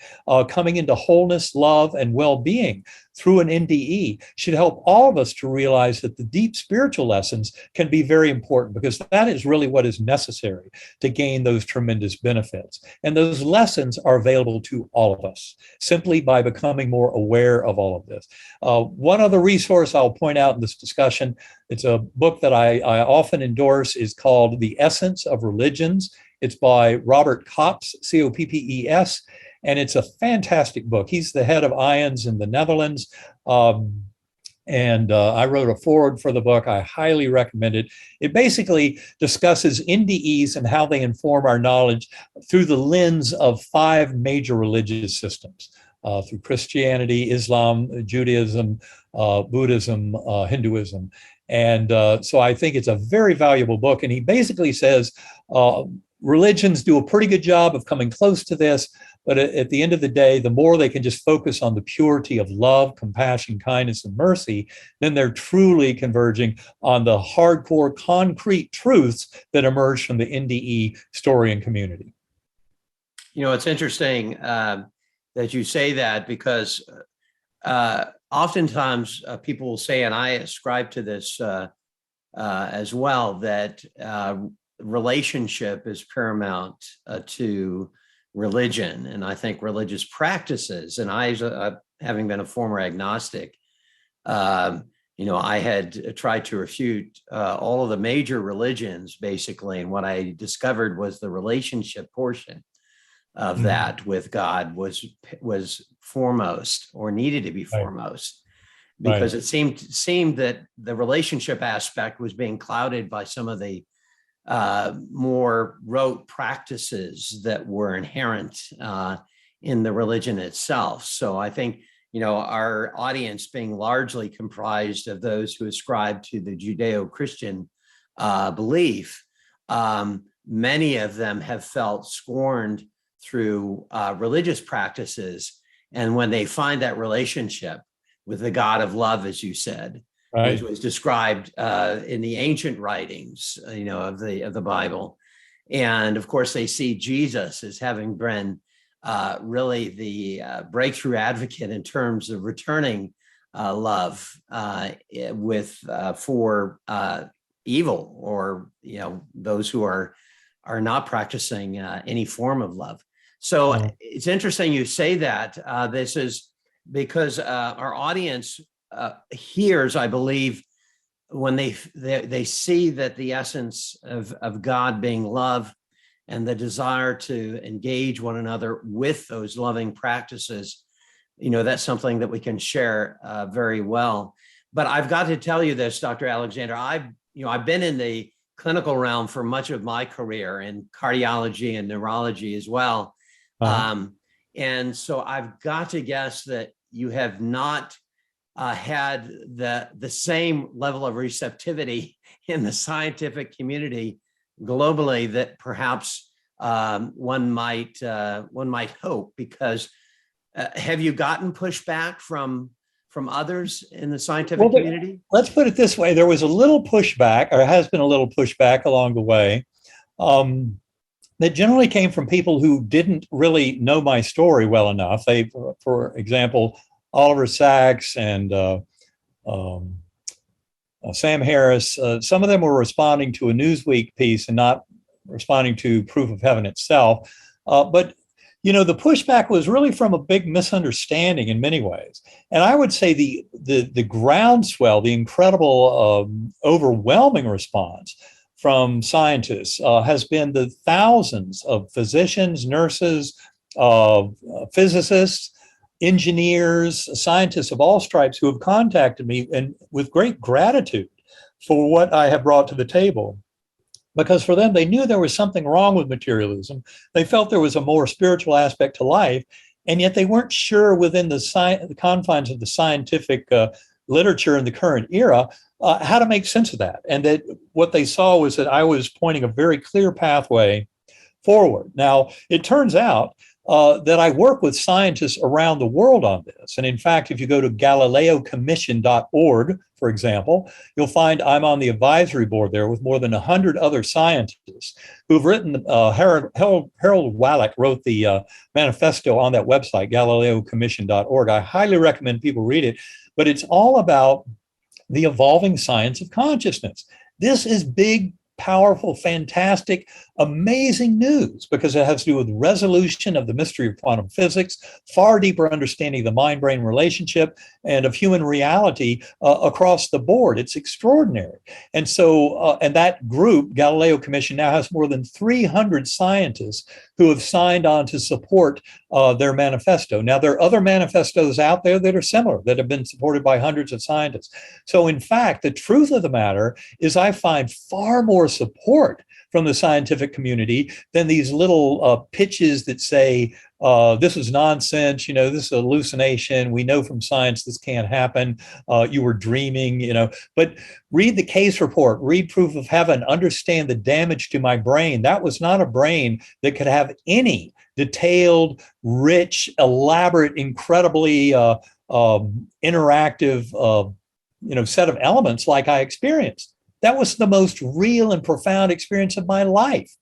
coming into wholeness, love, and well-being through an NDE should help all of us to realize that the deep spiritual lessons can be very important because that is really what is necessary to gain those tremendous benefits. And those lessons are available to all of us simply by becoming more aware of all of this. One other resource I'll point out in this discussion, it's a book that I often endorse, is called The Essence of Religions. It's by Robert Koppes, Coppes, and it's a fantastic book. He's the head of IANDS in the Netherlands. And I wrote a foreword for the book. I highly recommend it. It basically discusses NDEs and how they inform our knowledge through the lens of 5 major religious systems, through Christianity, Islam, Judaism, Buddhism, Hinduism. And so I think it's a very valuable book. And he basically says, religions do a pretty good job of coming close to this, But at the end of the day, the more they can just focus on the purity of love, compassion, kindness, and mercy, then they're truly converging on the hardcore, concrete truths that emerge from the NDE story and community. You know, it's interesting that you say that, because oftentimes people will say, and I ascribe to this as well, that relationship is paramount to religion. And I think religious practices, and I, having been a former agnostic, I had tried to refute all of the major religions, basically. And what I discovered was the relationship portion of that with God was foremost, or needed to be foremost, because it seemed that the relationship aspect was being clouded by some of the more rote practices that were inherent in the religion itself. So I think, our audience being largely comprised of those who ascribe to the Judeo-Christian belief, many of them have felt scorned through religious practices. And when they find that relationship with the God of love, as you said, which was described in the ancient writings, of the Bible, and of course they see Jesus as having been really the breakthrough advocate in terms of returning love for evil, or those who are not practicing any form of love. So it's interesting you say that. This is because our audience hears, I believe, when they see that the essence of God being love, and the desire to engage one another with those loving practices, that's something that we can share very well. But I've got to tell you this, Dr. Alexander, I've been in the clinical realm for much of my career, in cardiology and neurology as well. And so I've got to guess that you have not had the same level of receptivity in the scientific community globally that perhaps one might hope. Because have you gotten pushback from others in the scientific community? Let's put it this way: there was a little pushback, or has been a little pushback along the way. That generally came from people who didn't really know my story well enough. They, for example, Oliver Sacks and Sam Harris, some of them were responding to a Newsweek piece and not responding to Proof of Heaven itself. But the pushback was really from a big misunderstanding in many ways. And I would say the groundswell, the incredible, overwhelming response from scientists has been the thousands of physicians, nurses, physicists, engineers, scientists of all stripes who have contacted me, and with great gratitude for what I have brought to the table. Because for them, they knew there was something wrong with materialism. They felt there was a more spiritual aspect to life, and yet they weren't sure within the confines of the scientific literature in the current era how to make sense of that. And that what they saw was that I was pointing a very clear pathway forward. Now, it turns out that I work with scientists around the world on this. And in fact, if you go to GalileoCommission.org, for example, you'll find I'm on the advisory board there with more than 100 other scientists who've written. Harold Wallach wrote the manifesto on that website, GalileoCommission.org. I highly recommend people read it, but it's all about the evolving science of consciousness. This is big, powerful, fantastic, amazing news, because it has to do with resolution of the mystery of quantum physics, far deeper understanding of the mind-brain relationship and of human reality across the board. It's extraordinary. And so, and that group, Galileo Commission, now has more than 300 scientists who have signed on to support their manifesto. Now, there are other manifestos out there that are similar, that have been supported by hundreds of scientists. So in fact, the truth of the matter is I find far more support from the scientific community than these little pitches that say, this is nonsense, this is a hallucination. We know from science this can't happen. You were dreaming, but read the case report, read Proof of Heaven, understand the damage to my brain. That was not a brain that could have any detailed, rich, elaborate, incredibly interactive, set of elements like I experienced. That was the most real and profound experience of my life.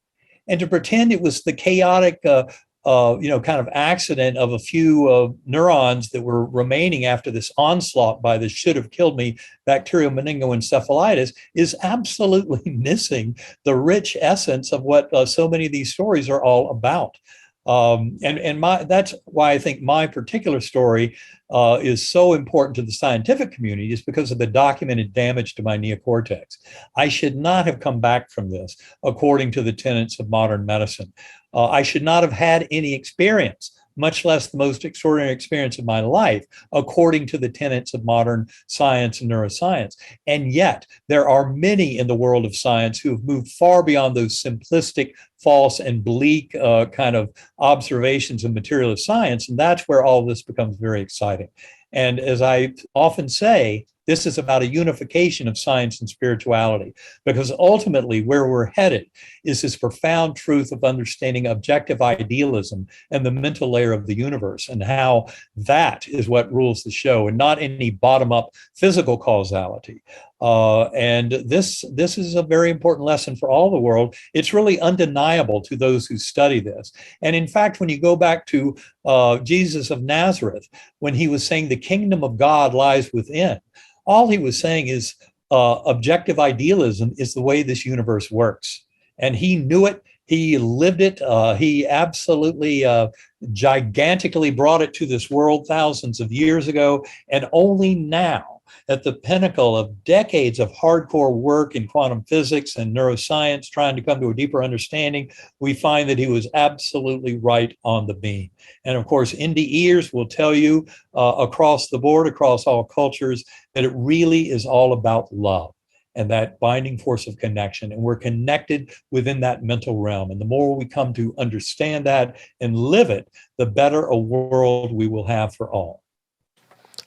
And to pretend it was the chaotic, kind of accident of a few neurons that were remaining after this onslaught by the should have killed me bacterial meningoencephalitis is absolutely missing the rich essence of what so many of these stories are all about. That's why I think my particular story is so important to the scientific community, is because of the documented damage to my neocortex. I should not have come back from this according to the tenets of modern medicine. I should not have had any experience, much less the most extraordinary experience of my life, according to the tenets of modern science and neuroscience. And yet, there are many in the world of science who have moved far beyond those simplistic, false, and bleak kind of observations of materialist science. And that's where all of this becomes very exciting. And as I often say, this is about a unification of science and spirituality, because ultimately where we're headed is this profound truth of understanding objective idealism and the mental layer of the universe, and how that is what rules the show, and not any bottom-up physical causality. And this is a very important lesson for all the world. It's really undeniable to those who study this. And in fact, when you go back to Jesus of Nazareth, when he was saying the kingdom of God lies within, all he was saying is objective idealism is the way this universe works. And he knew it. He lived it. He absolutely gigantically brought it to this world thousands of years ago. And only now, at the pinnacle of decades of hardcore work in quantum physics and neuroscience, trying to come to a deeper understanding, we find that he was absolutely right on the beam. And of course, indie ears will tell you across the board, across all cultures, that it really is all about love and that binding force of connection. And we're connected within that mental realm. And the more we come to understand that and live it, the better a world we will have for all.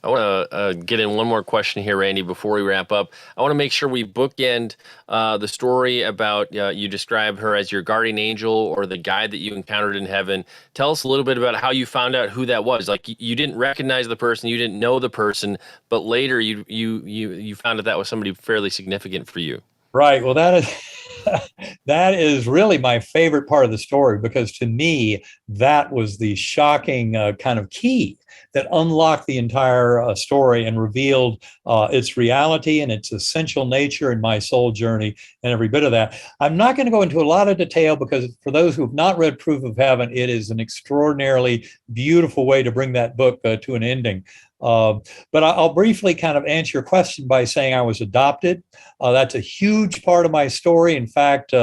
I want to get in one more question here, Randy, before we wrap up. I want to make sure we bookend the story about you describe her as your guardian angel or the guide that you encountered in heaven. Tell us a little bit about how you found out who that was. Like, you didn't recognize the person, you didn't know the person, but later you found out that was somebody fairly significant for you. Right. Well, that is really my favorite part of the story, because to me, that was the shocking kind of key that unlocked the entire story and revealed its reality and its essential nature in my soul journey and every bit of that. I'm not going to go into a lot of detail, because for those who have not read Proof of Heaven, it is an extraordinarily beautiful way to bring that book to an ending. But I'll briefly kind of answer your question by saying I was adopted. That's a huge part of my story. In fact,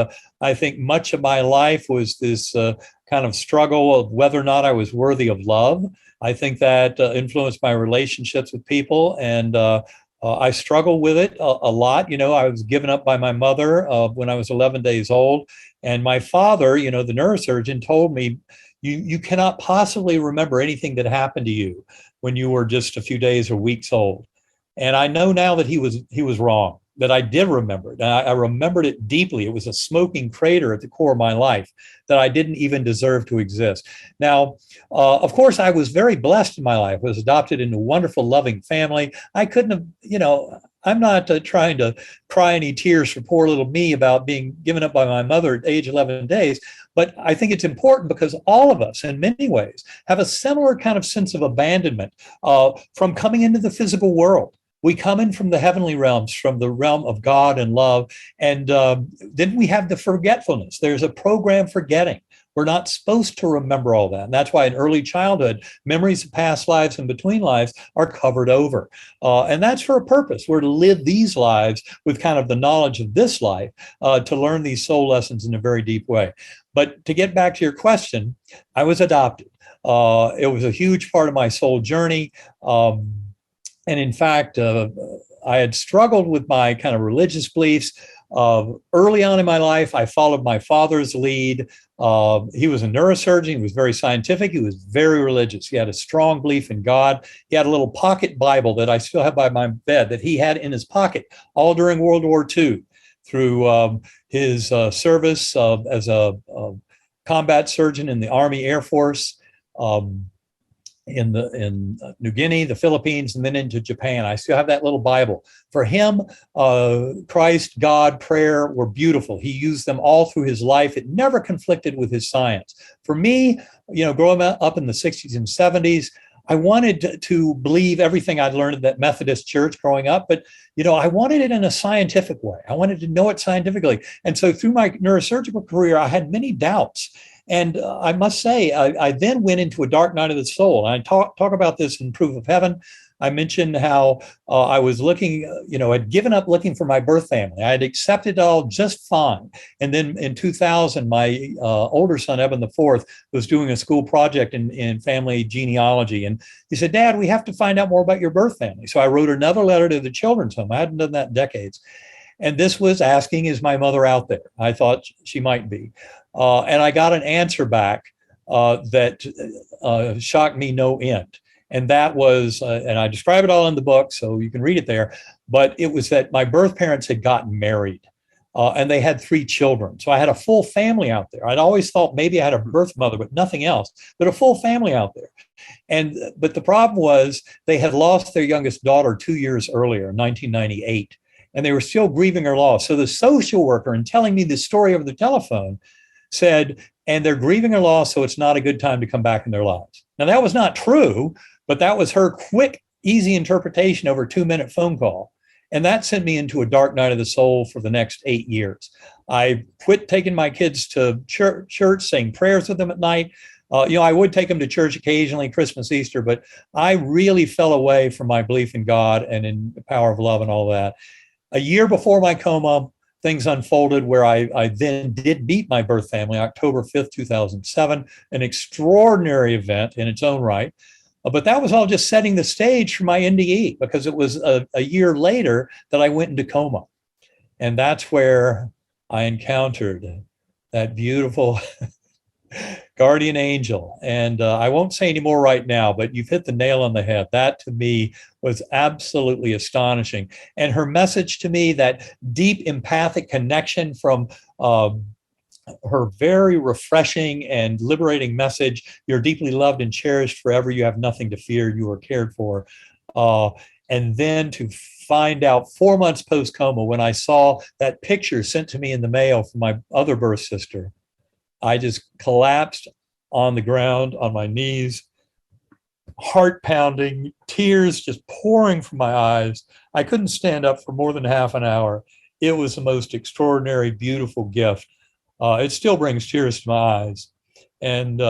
I think much of my life was this kind of struggle of whether or not I was worthy of love. I think that influenced my relationships with people, and I struggled with it a lot. I was given up by my mother when I was 11 days old, and my father, the neurosurgeon, told me, you cannot possibly remember anything that happened to you when you were just a few days or weeks old. And I know now that he was wrong, that I did remember it. And I remembered it deeply. It was a smoking crater at the core of my life that I didn't even deserve to exist. Now, of course, I was very blessed in my life. I was adopted into a wonderful, loving family. I couldn't have, I'm not trying to cry any tears for poor little me about being given up by my mother at age 11 days. But I think it's important because all of us, in many ways, have a similar kind of sense of abandonment from coming into the physical world. We come in from the heavenly realms, from the realm of God and love. And then we have the forgetfulness. There's a program forgetting. We're not supposed to remember all that. And that's why in early childhood, memories of past lives and between lives are covered over. And that's for a purpose. We're to live these lives with kind of the knowledge of this life to learn these soul lessons in a very deep way. But to get back to your question, I was adopted. It was a huge part of my soul journey. And in fact, I had struggled with my kind of religious beliefs Early on in my life, I followed my father's lead. He was a neurosurgeon. He was very scientific. He was very religious. He had a strong belief in God. He had a little pocket Bible that I still have by my bed that he had in his pocket all during World War II through his service as a combat surgeon in the Army Air Force. In New Guinea, the Philippines, and then into Japan. I still have that little Bible. For him, Christ, God, prayer were beautiful. He used them all through his life. It never conflicted with his science. For me, growing up in the 60s and 70s, I wanted to believe everything I'd learned in that Methodist church growing up, but I wanted it in a scientific way. I wanted to know it scientifically. And so through my neurosurgical career, I had many doubts. And I must say, I then went into a dark night of the soul. And I talk about this in Proof of Heaven. I mentioned how I was looking, I'd given up looking for my birth family. I had accepted it all just fine. And then in 2000, my older son, Eben IV, was doing a school project in family genealogy. And he said, Dad, we have to find out more about your birth family. So I wrote another letter to the children's home. I hadn't done that in decades. And this was asking, is my mother out there? I thought she might be. And I got an answer back that shocked me no end. And that was, and I describe it all in the book, so you can read it there, but it was that my birth parents had gotten married and they had 3 children. So I had a full family out there. I'd always thought maybe I had a birth mother, but nothing else, but a full family out there. But the problem was they had lost their youngest daughter 2 years earlier, in 1998, and they were still grieving her loss. So the social worker, in telling me this story over the telephone, said, and they're grieving her loss, so it's not a good time to come back in their lives. Now, that was not true, but that was her quick, easy interpretation over a 2-minute phone call. And that sent me into a dark night of the soul for the next 8 years. I quit taking my kids to church, saying prayers with them at night. I would take them to church occasionally, Christmas, Easter, but I really fell away from my belief in God and in the power of love and all that. A year before my coma, things unfolded where I then did meet my birth family, October 5th, 2007, an extraordinary event in its own right. But that was all just setting the stage for my NDE, because it was a year later that I went into coma. And that's where I encountered that beautiful guardian angel. And I won't say any more right now, but you've hit the nail on the head. That to me was absolutely astonishing. And her message to me, that deep empathic connection from her very refreshing and liberating message, you're deeply loved and cherished forever. You have nothing to fear. You are cared for. And then to find out 4 months post-coma, when I saw that picture sent to me in the mail from my other birth sister, I just collapsed on the ground, on my knees, heart pounding, tears just pouring from my eyes. I couldn't stand up for more than half an hour. It was the most extraordinary, beautiful gift. It still brings tears to my eyes. And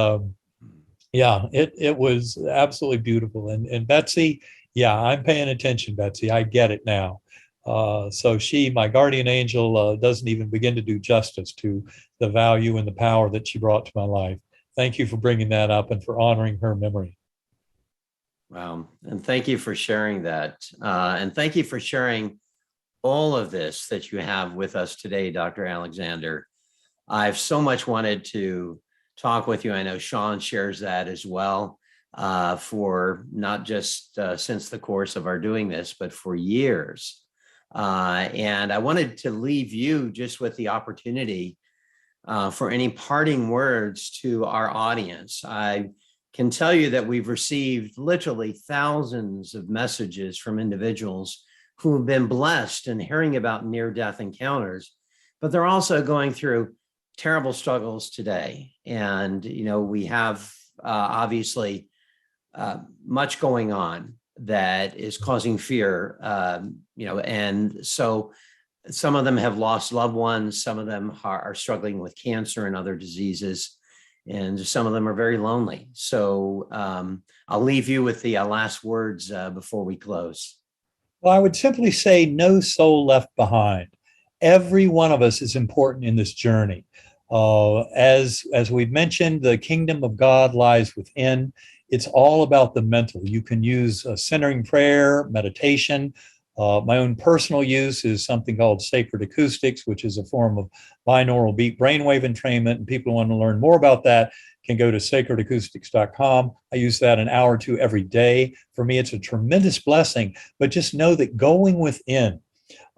it was absolutely beautiful. And Betsy, I'm paying attention, Betsy. I get it now. So she, my guardian angel, doesn't even begin to do justice to the value and the power that she brought to my life. Thank you for bringing that up and for honoring her memory. Wow. And thank you for sharing that. And thank you for sharing all of this that you have with us today, Dr. Alexander. I've so much wanted to talk with you. I know Sean shares that as well, for not just since the course of our doing this, but for years. And I wanted to leave you just with the opportunity for any parting words to our audience. I can tell you that we've received literally thousands of messages from individuals who have been blessed in hearing about near-death encounters, but they're also going through terrible struggles today. And, we have obviously much going on that is causing fear, and so some of them have lost loved ones, some of them are struggling with cancer and other diseases, and some of them are very lonely. So I'll leave you with the last words before we close. Well, I would simply say no soul left behind. Every one of us is important in this journey. As we've mentioned, the kingdom of God lies within. It's all about the mental. You can use centering prayer, meditation, My own personal use is something called sacred acoustics, which is a form of binaural beat brainwave entrainment. And people who want to learn more about that can go to sacredacoustics.com. I use that an hour or two every day. For me, it's a tremendous blessing, but just know that going within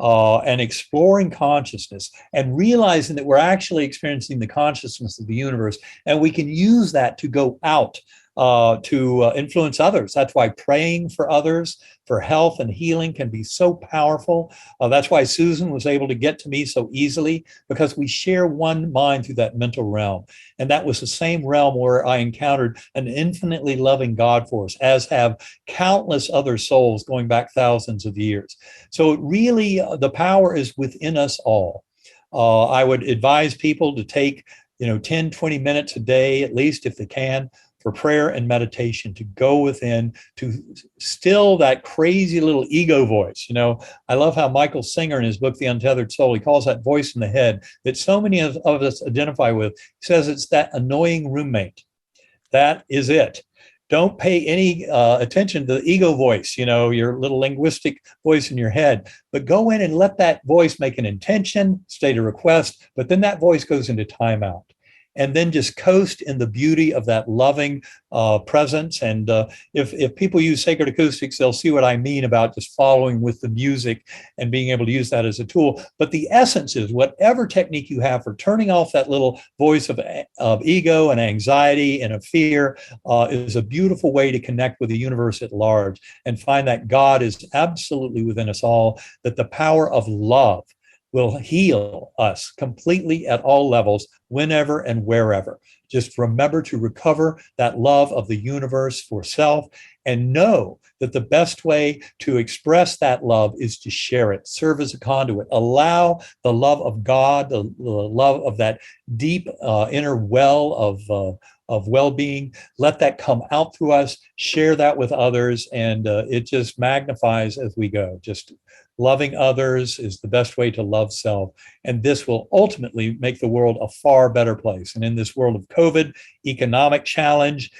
and exploring consciousness and realizing that we're actually experiencing the consciousness of the universe, and we can use that to go out to influence others. That's why praying for others, for health and healing can be so powerful. That's why Susan was able to get to me so easily, because we share one mind through that mental realm. And that was the same realm where I encountered an infinitely loving God force, as have countless other souls going back thousands of years. So it really, the power is within us all. I would advise people to take 10, 20 minutes a day, at least if they can, for prayer and meditation, to go within, to still that crazy little ego voice. I love how Michael Singer in his book, The Untethered Soul, he calls that voice in the head that so many of us identify with. He says it's that annoying roommate. That is it. Don't pay any attention to the ego voice, your little linguistic voice in your head, but go in and let that voice make an intention, state a request, but then that voice goes into timeout. And then just coast in the beauty of that loving presence. And if people use sacred acoustics, they'll see what I mean about just following with the music and being able to use that as a tool. But the essence is, whatever technique you have for turning off that little voice of ego and anxiety and of fear is a beautiful way to connect with the universe at large and find that God is absolutely within us all, that the power of love will heal us completely at all levels, whenever and wherever. Just remember to recover that love of the universe for self, and know that the best way to express that love is to share it, serve as a conduit, allow the love of God, the love of that deep inner well of well-being, let that come out through us, share that with others, and it just magnifies as we go. Just loving others is the best way to love self. And this will ultimately make the world a far better place. And in this world of COVID, economic challenge,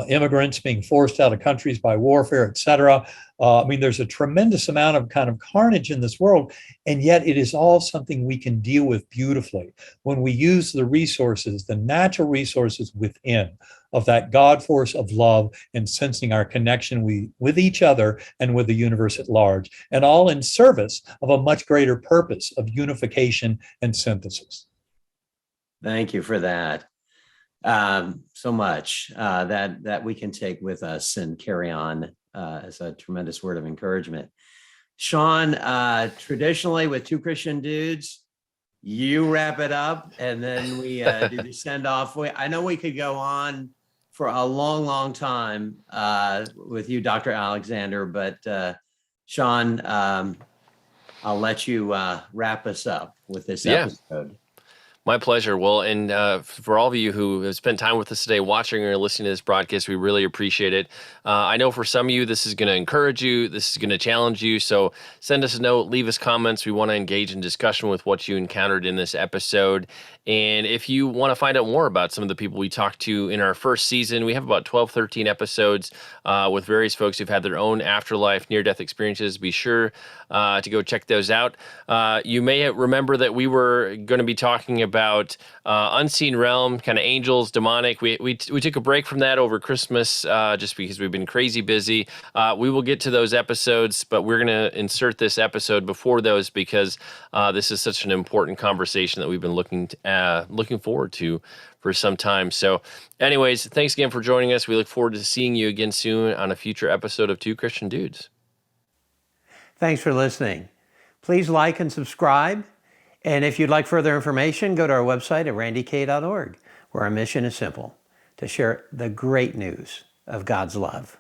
immigrants being forced out of countries by warfare, et cetera. There's a tremendous amount of kind of carnage in this world, and yet it is all something we can deal with beautifully when we use the resources, the natural resources within of that God force of love, and sensing our connection with each other and with the universe at large, and all in service of a much greater purpose of unification and synthesis. Thank you for that. So much that we can take with us and carry on as a tremendous word of encouragement. Sean, traditionally with Two Christian Dudes, you wrap it up and then we do the send off. I know we could go on for a long, long time with you, Dr. Alexander, but Sean, I'll let you wrap us up with this episode. My pleasure. Well, and for all of you who have spent time with us today watching or listening to this broadcast, we really appreciate it. I know for some of you, this is going to encourage you. This is going to challenge you. So send us a note, leave us comments. We want to engage in discussion with what you encountered in this episode. And if you want to find out more about some of the people we talked to in our first season, we have about 12, 13 episodes with various folks who've had their own afterlife, near-death experiences. Be sure to go check those out. You may remember that we were going to be talking about unseen realm, kind of angels, demonic. We took a break from that over Christmas just because we've been crazy busy. We will get to those episodes, but we're going to insert this episode before those because this is such an important conversation that we've been looking forward to for some time. So anyways, thanks again for joining us. We look forward to seeing you again soon on a future episode of Two Christian Dudes. Thanks for listening. Please like and subscribe. And if you'd like further information, go to our website at randyk.org, where our mission is simple: to share the great news of God's love.